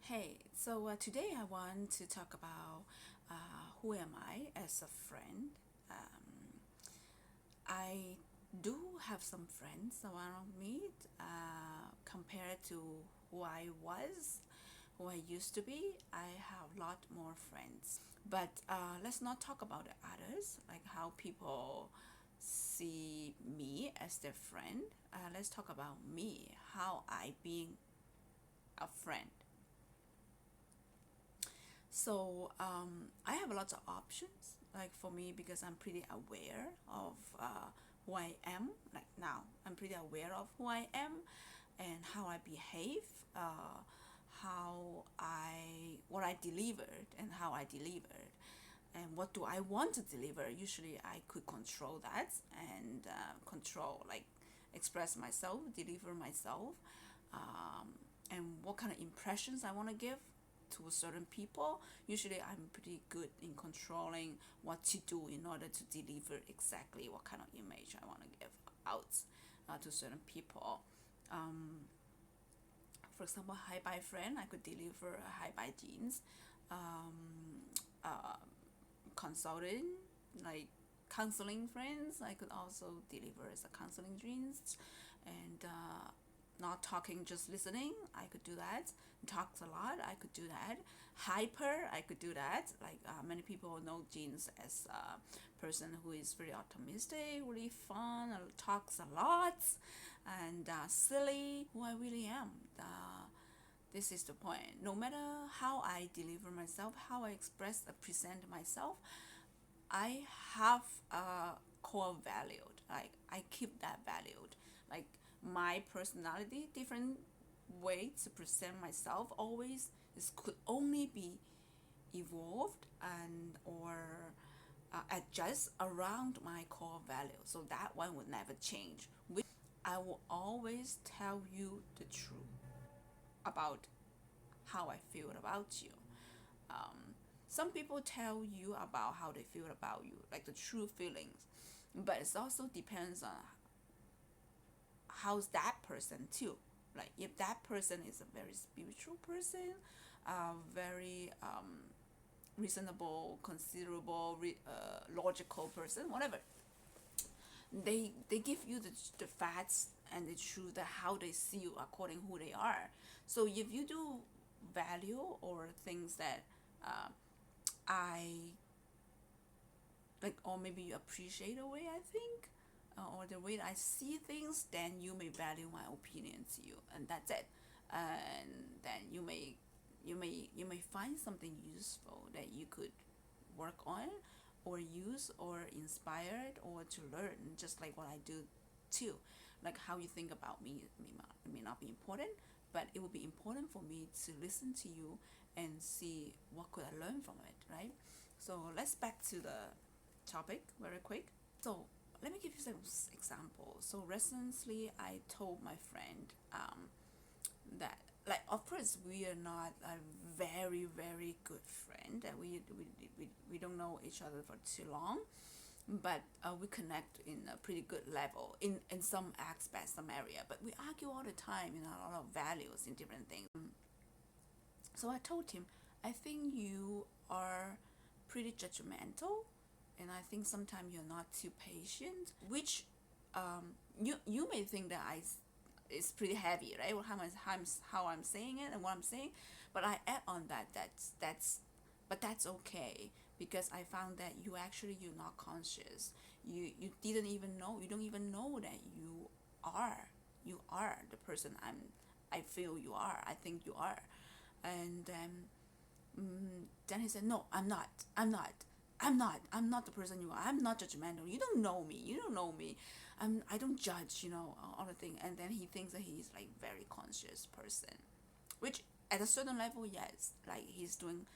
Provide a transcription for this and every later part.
Hey, so today I want to talk about who am I as a friend. Um, I do have some friends around me compared to who I was, who I used to be. I have a lot more friends. But let's not talk about the others, like how people see me as their friend. Let's talk about me, how I being a friend. So I have lots of options, like for me, because I'm pretty aware of who I am. Like now, I'm pretty aware of who I am and how I behave, what I delivered and how I delivered, and what do I want to deliver. Usually, I could control that and control, like express myself, deliver myself, um, and what kind of impressions I want to give to certain people. Usually, I'm pretty good in controlling what to do in order to deliver exactly what kind of image I want to give out to certain people. Um, for example, hi bye friend, I could deliver hi bye jeans. Uh, Consulting, like counseling friends, I could also deliver as a counseling dreams. And not talking, just listening, I could do that. Talks a lot, I could do that. Hyper, I could do that. Like many people know Jeans as a person who is very optimistic, really fun, talks a lot, and silly, who I really am. This is the point. No matter how I deliver myself, how I express, present myself, I have a core valued. Like I keep that valued. Like my personality, different way to present myself always is could only be evolved and or adjust around my core value. So that one would never change. Which I will always tell you the truth about how I feel about you. Um, some people tell you about how they feel about you, like the true feelings, but it also depends on how's that person too. Like if that person is a very spiritual person, very reasonable, considerable, logical person, whatever. They give you the facts and the truth that how they see you according who they are. So if you do value or things that uh, I like, or maybe you appreciate the way I think, or the way I see things, then you may value my opinion to you, and that's it. And then you may find something useful that you could work on, or use, or inspired, or to learn, just like what I do too. Like how you think about me may not be important, but it will be important for me to listen to you and see what could I learn from it, right? So let's back to the topic very quick. So let me give you some examples. So recently, I told my friend that, like, of course we are not a very good friend, and we don't know each other for too long, but we connect in a pretty good level in some aspects, some area, but we argue all the time in a lot of values in different things. So I told him, I think you are pretty judgmental, and I think sometimes you're not too patient, which you may think that I is pretty heavy, right? How I'm saying it and what I'm saying, but I add on that but that's okay, because I found that you're not conscious. You didn't even know, you don't even know that are you are the person I feel you are, I think you are. And then he said, no, I'm not the person you are. I'm not judgmental. You don't know me. You don't know me. I don't judge, all the thing. And then he thinks that he's like very conscious person, which at a certain level, yes, like he's doing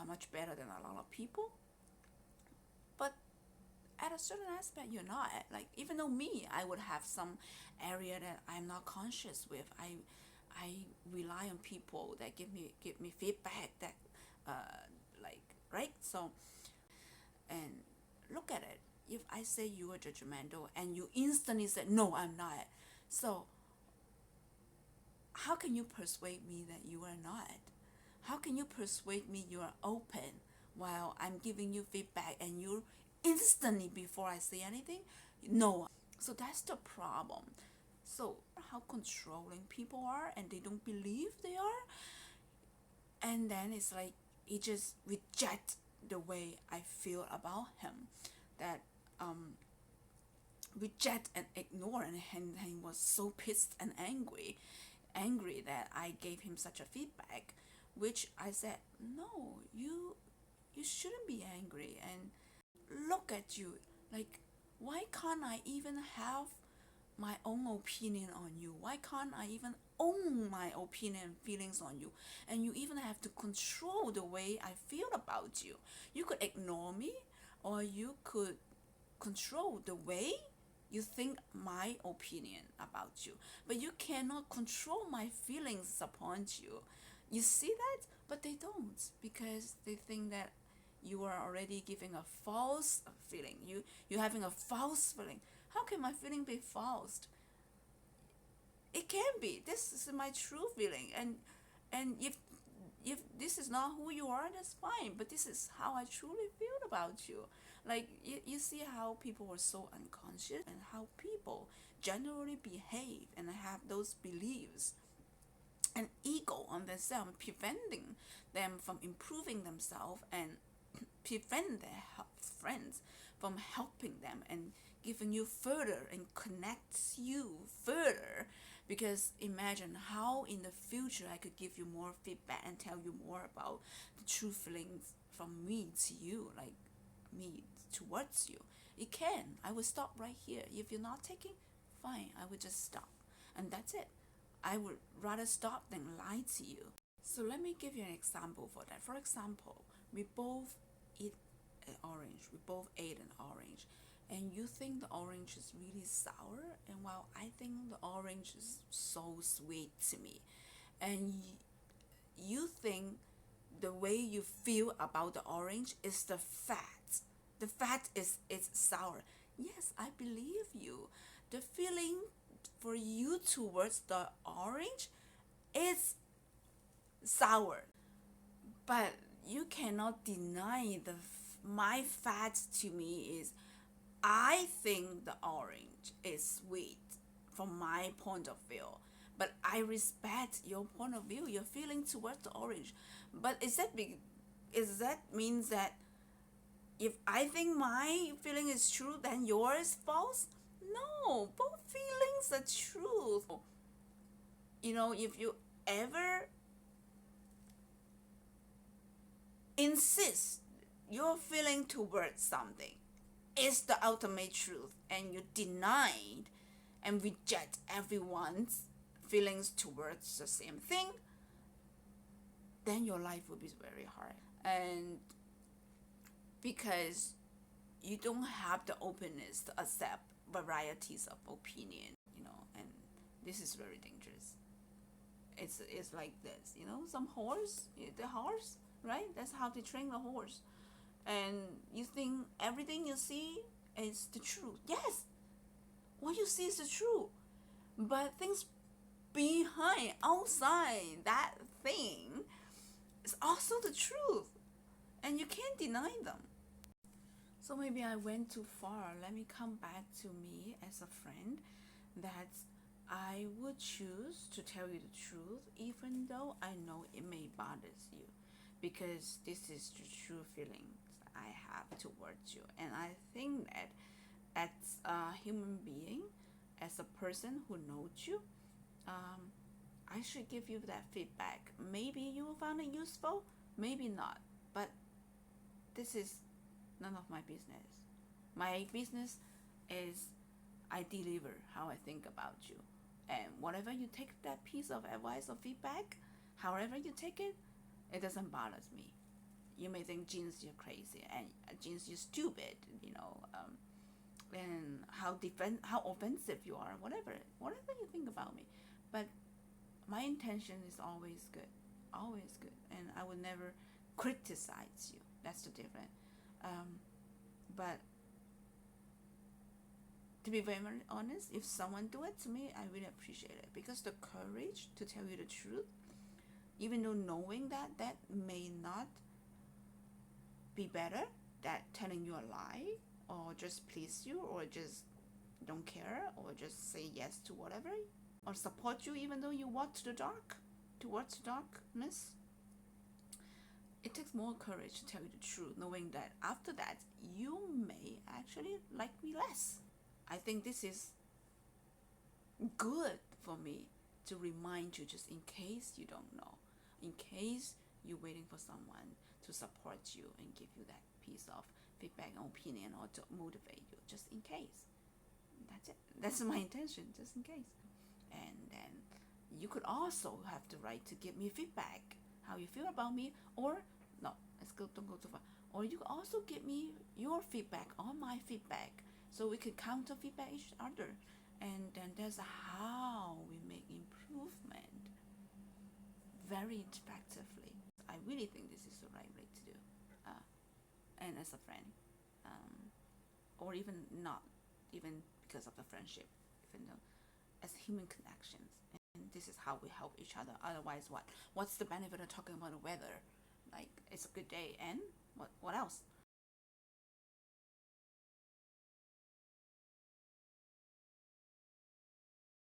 much better than a lot of people. But at a certain aspect, you're not. Like even though me, I would have some area that I'm not conscious with. I rely on people that give me feedback that like, right. So and look at it. If I say you are judgmental and you instantly said no, I'm not. So how can you persuade me that you are not? How can you persuade me you are open while I'm giving you feedback and you instantly before I say anything? No. So that's the problem. So how controlling people are and they don't believe they are, and then it's like he just reject the way I feel about him, that reject and ignore, and he was so pissed and angry that I gave him such a feedback, which I said, no, you shouldn't be angry, and look at you, like, why can't I even have my own opinion on you? Why can't I even own my opinion and feelings on you? And you even have to control the way I feel about you. You could ignore me, or you could control the way you think my opinion about you, but you cannot control my feelings upon you. You see that? But they don't, because they think that you are already giving a false feeling. You're having a false feeling. How can my feeling be false? It can be. This is my true feeling, and if this is not who you are, that's fine. But this is how I truly feel about you. Like you see how people are so unconscious, and how people generally behave and have those beliefs and ego on themselves, preventing them from improving themselves, and prevent their friends from helping them and giving you further and connects you further. Because imagine how in the future I could give you more feedback and tell you more about the true feelings from me to you, like me towards you. It can. I will stop right here. If you're not taking, fine, I will just stop, and that's it. I would rather stop than lie to you. So let me give you an example for that. For example, we both eat an orange. We both ate an orange. And you think the orange is really sour, and while I think the orange is so sweet to me. And you think the way you feel about the orange is the fat. The fat is it's sour. Yes, I believe you. The feeling for you towards the orange is sour, but you cannot deny my fat to me is, I think the orange is sweet from my point of view, but I respect your point of view, your feeling towards the orange. But is that means that if I think my feeling is true, then yours is false? No, both feelings are true. If you ever insist your feeling towards something is the ultimate truth, and you denied and reject everyone's feelings towards the same thing, then your life will be very hard. And because you don't have the openness to accept varieties of opinion, and this is very dangerous. It's like this, some horse, the horse, right? That's how they train the horse. And you think everything you see is the truth. Yes, what you see is the truth, but things behind, outside that thing is also the truth, and you can't deny them. So maybe I went too far. Let me come back to me as a friend, that I would choose to tell you the truth even though I know it may bother you, because this is the true feelings I have towards you. And I think that as a human being, as a person who knows you, I should give you that feedback. Maybe you will find it useful, maybe not, but this is none of my business. My business is I deliver how I think about you. And whatever you take that piece of advice or feedback, however you take it, it doesn't bother me. You may think, Jeans, you're crazy, and Jeans, you're stupid, and how offensive you are, whatever you think about me. But my intention is always good, and I will never criticize you. That's the difference. But to be very honest, if someone do it to me, I really appreciate it, because the courage to tell you the truth even though knowing that that may not be better, that telling you a lie or just please you or just don't care or just say yes to whatever or support you even though you walk to the dark towards darkness. It takes more courage to tell you the truth, knowing that after that you may actually like me less. I think this is good for me to remind you, just in case you don't know, in case you're waiting for someone to support you and give you that piece of feedback and opinion or to motivate you, just in case. That's it. That's my intention, just in case. And then you could also have the right to give me feedback, how you feel about me, or no, let's go, don't go too far. Or you could also give me your feedback on my feedback, so we could counter feedback each other, and then that's how we make improvement very effectively. I really think this is the right way to do, and as a friend, um, or even not, even because of the friendship, even though as human connections. And this is how we help each other. Otherwise, what? What's the benefit of talking about the weather? Like, it's a good day, and what else?